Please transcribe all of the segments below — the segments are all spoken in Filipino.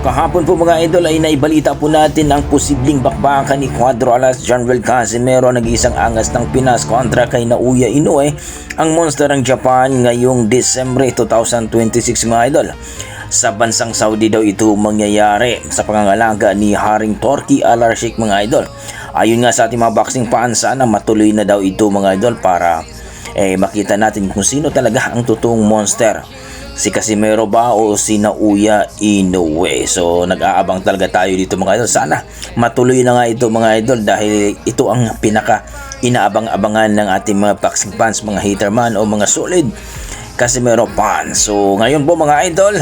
kahapon po mga idol ay naibalita po natin ang posibleng bakbakan ni Cuadro Alas Jonrel Casimero, nag-iisang angas ng Pinas kontra kay Naoya Inoue, ang monster ng Japan ngayong Disyembre 2026 mga idol. Sa bansang Saudi daw ito mangyayari sa pangangalaga ni Haring Turki Al-Sheikh mga idol. Ayon nga sa ating mga boxing fans, sana matuloy na daw ito mga idol para makita natin kung sino talaga ang totoong monster. Si Casimero ba o si Naoya Inoue? So nag-aabang talaga tayo dito mga idol. Sana matuloy na nga ito mga idol dahil ito ang pinaka inaabang-abangan ng ating mga boxing fans, mga hater man o mga solid Casimero fans. So ngayon po mga idol,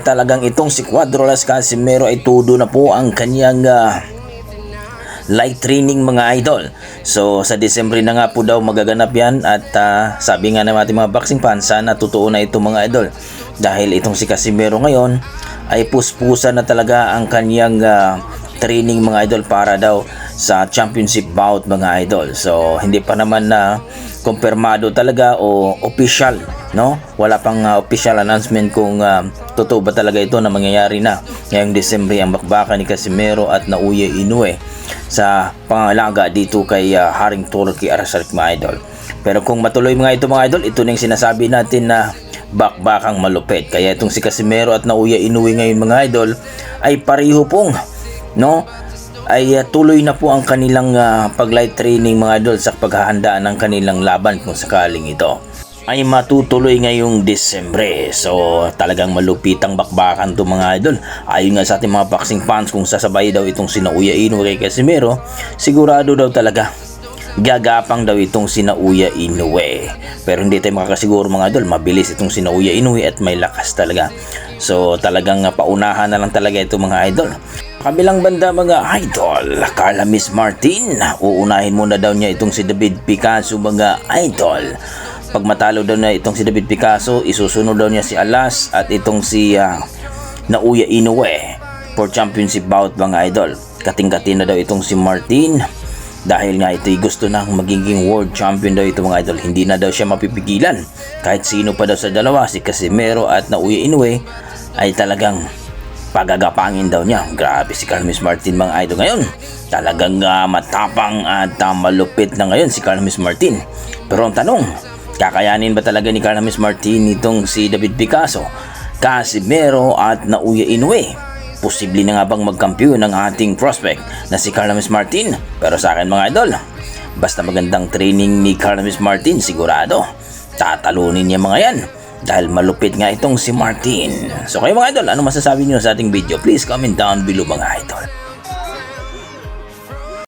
talagang itong si Cuadro Alas Casimero ay todo na po ang kanyang light training mga idol. So sa Disyembre na nga po daw magaganap yan at sabi nga ng ating mga boxing fans, sana totoo na ito mga idol dahil itong si Casimero ngayon ay puspusan na talaga ang kanyang training mga idol para daw sa championship bout mga idol. So hindi pa naman na kumpirmado talaga o official, no? Wala pang official announcement kung totoo ba talaga ito na mangyayari na ngayong Disyembre ang bakbakan ni Casimero at Naoya Inoue sa pangalaga dito kay Haring Turki Al-Sheikh mga idol. Pero kung matuloy mga ito mga idol, ito na yung sinasabi natin na bakbakang malupit. Kaya itong si Casimero at Naoya Inoue ngayon mga idol ay pareho pong ay tuloy na po ang kanilang pag-light training mga idol sa paghahandaan ng kanilang laban kung sakaling ito ay matutuloy ngayong Disyembre. So talagang malupit ang bakbakan to mga idol. Ayon nga sa ating mga boxing fans, kung sasabay daw itong si Naoya Inoue kay Casimero, sigurado daw talaga gagapang daw itong si Naoya Inoue. Pero hindi tayo makakasiguro mga idol, mabilis itong si Naoya Inoue at may lakas talaga. So talagang paunahan na lang talaga ito mga idol. Kabilang banda mga idol, Carla Miss Martin, uunahin muna daw niya itong si David Picasso mga idol. Pag matalo daw na itong si David Picasso, isusunod daw niya si Alas at itong si Naoya Inoue for championship bout mga idol. Kating-kating na daw itong si Martin dahil nga ito'y gusto nang magiging world champion daw ito mga idol. Hindi na daw siya mapipigilan. Kahit sino pa daw sa dalawa, si Casimero at Naoya Inoue, ay talagang pagagapangin daw niya. Grabe si Carla Miss Martin mga idol ngayon. Talagang matapang at malupit na ngayon si Carla Miss Martin. Pero ang tanong, kakayanin ba talaga ni Carla Miss Martin itong si David Picasso, Casimero at Naoya Inoue? Posible na nga bang magkampiyon ng ating prospect na si Carla Miss Martin? Pero sa akin mga idol, basta magandang training ni Carla Miss Martin, sigurado tatalunin niya mga yan dahil malupit nga itong si Martin. So kayo mga idol, ano masasabi niyo sa ating video? Please comment down below mga idol.